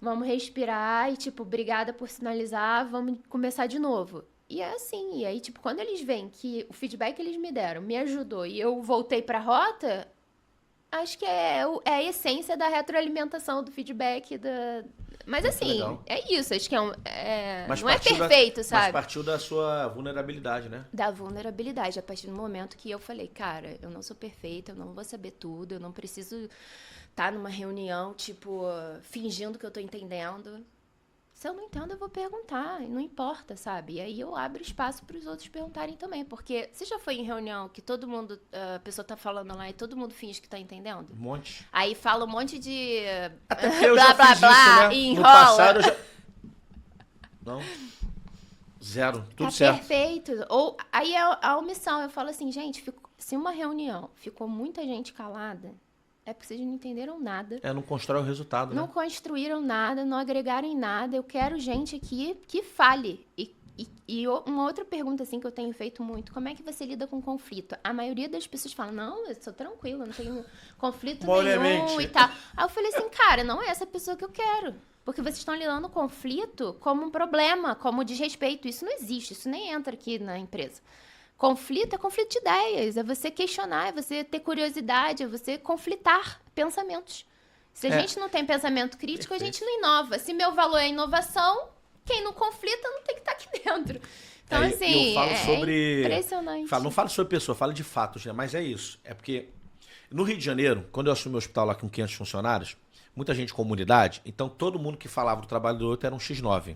vamos respirar e, tipo, obrigada por sinalizar, vamos começar de novo. E é assim, e aí, tipo, quando eles veem que o feedback que eles me deram me ajudou e eu voltei pra rota, acho que é a essência da retroalimentação, do feedback, Mas Muito assim, legal. é isso, acho que Mas não é partiu da, perfeito, mas sabe? partiu da sua vulnerabilidade, né? Da vulnerabilidade, a partir do momento que eu falei, cara, eu não sou perfeita, eu não vou saber tudo, eu não preciso estar numa reunião, tipo, fingindo que eu tô entendendo. Se eu não entendo, eu vou perguntar, não importa, sabe? E aí eu abro espaço para os outros perguntarem também, porque você já foi em reunião que todo mundo, a pessoa tá falando lá e todo mundo finge que tá entendendo? Um monte. Aí fala um monte de Até porque eu blá já blá fiz isso, blá né? e No enrola. passado eu já. Não, zero. Tá Tudo certo. perfeito. Ou aí é a omissão. Eu falo assim, gente, se uma reunião ficou muita gente calada, é porque vocês não entenderam nada. É, não constrói o resultado, Não né? construíram nada, não agregaram em nada. Eu quero gente aqui que fale. Uma outra pergunta assim que eu tenho feito muito, como é que você lida com conflito? A maioria das pessoas fala, não, eu sou tranquila, não tenho conflito nenhum e Moralmente. tal. Aí eu falei assim, cara, não é essa pessoa que eu quero. Porque vocês estão lidando com conflito como um problema, como desrespeito. Isso não existe, isso nem entra aqui na empresa. Conflito é conflito de ideias, é você questionar, é você ter curiosidade, é você conflitar pensamentos. Se a É, gente não tem pensamento crítico, a gente perfeito. não inova. Se meu valor é inovação, quem não conflita não tem que estar aqui dentro. Então, É, e eu assim, falo é sobre. Não impressionante. falo sobre pessoa, falo de fatos, né? Mas é isso. É porque no Rio de Janeiro, quando eu assumi o hospital lá com 500 funcionários, muita gente de comunidade, então todo mundo que falava do trabalho do outro era um X9.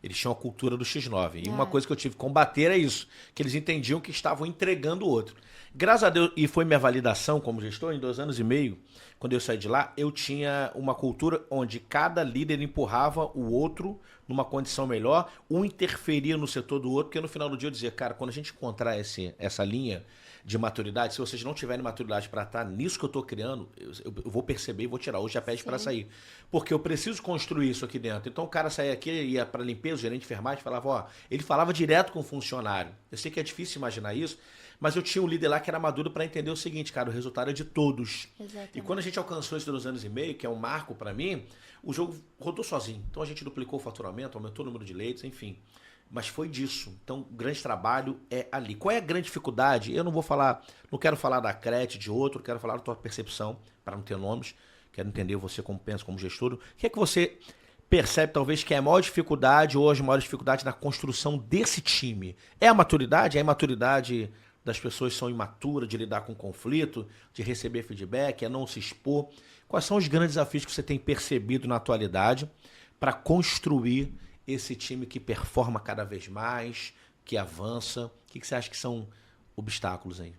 Eles tinham a cultura do X9. E uma É, coisa que eu tive que combater é isso, que eles entendiam que estavam entregando o outro. Graças a Deus, e foi minha validação como gestor, em 2 anos e meio, quando eu saí de lá, eu tinha uma cultura onde cada líder empurrava o outro numa condição melhor, um interferia no setor do outro, porque no final do dia eu dizia, cara, quando a gente encontrar essa linha de maturidade, se vocês não tiverem maturidade para estar nisso que eu estou criando, eu vou perceber e vou tirar. Hoje já pede para sim, sair. Porque eu preciso construir isso aqui dentro. Então o cara saía aqui, ia para limpeza, o gerente de enfermagem, falava, ó, ele falava direto com o funcionário. Eu sei que é difícil imaginar isso, mas eu tinha um líder lá que era maduro para entender o seguinte, cara, o resultado é de todos. E quando a exatamente. gente alcançou esses 2 anos e meio, que é um marco para mim, o jogo rodou sozinho. Então a gente duplicou o faturamento, aumentou o número de leitos, enfim. Mas foi disso. Então, o grande trabalho é ali. Qual é a grande dificuldade? Eu não vou falar, não quero falar da CRET, de outro, quero falar da tua percepção, para não ter nomes. Quero entender você como pensa, como gestor. O que é que você percebe, talvez, que é a maior dificuldade hoje, a maior dificuldade na construção desse time? É a maturidade? É a imaturidade das pessoas são imaturas de lidar com conflito, de receber feedback, é não se expor? Quais são os grandes desafios que você tem percebido na atualidade para construir esse time que performa cada vez mais, que avança? O que você acha que são obstáculos aí?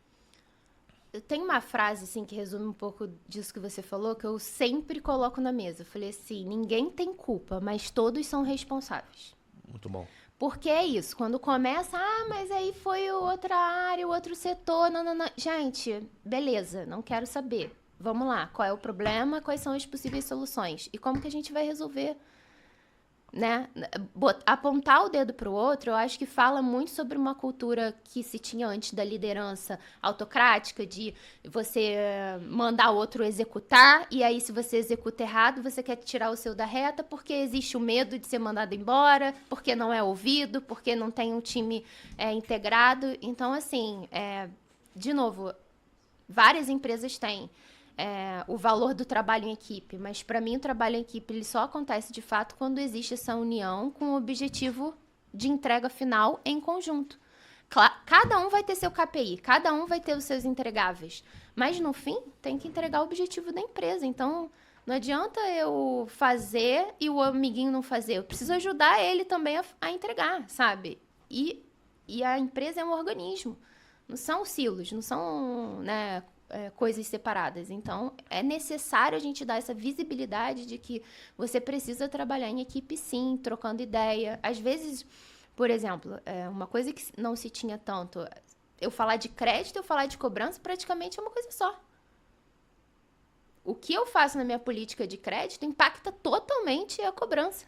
Eu tenho uma frase, assim, que resume um pouco disso que você falou, que eu sempre coloco na mesa. Eu falei assim, ninguém tem culpa, mas todos são responsáveis. Muito bom. Porque é isso, quando começa, mas aí foi outra área, outro setor, não, não, não. Gente, beleza, não quero saber. Vamos lá, qual é o problema, quais são as possíveis soluções e como que a gente vai resolver, né? Apontar o dedo para o outro, eu acho que fala muito sobre uma cultura que se tinha antes da liderança autocrática, de você mandar o outro executar, e aí se você executa errado, você quer tirar o seu da reta, porque existe o medo de ser mandado embora, porque não é ouvido, porque não tem um time integrado. Então, assim, de novo, várias empresas têm o valor do trabalho em equipe, mas para mim o trabalho em equipe ele só acontece de fato quando existe essa união com o objetivo de entrega final em conjunto. Cada um vai ter seu KPI, cada um vai ter os seus entregáveis, mas no fim tem que entregar o objetivo da empresa. Então não adianta eu fazer e o amiguinho não fazer. Eu preciso ajudar ele também a entregar, sabe? E a empresa é um organismo. Não são silos, não são, né, coisas separadas. Então, é necessário a gente dar essa visibilidade de que você precisa trabalhar em equipe, sim, trocando ideia. Às vezes, por exemplo, uma coisa que não se tinha tanto, eu falar de crédito, eu falar de cobrança, praticamente é uma coisa só. O que eu faço na minha política de crédito impacta totalmente a cobrança.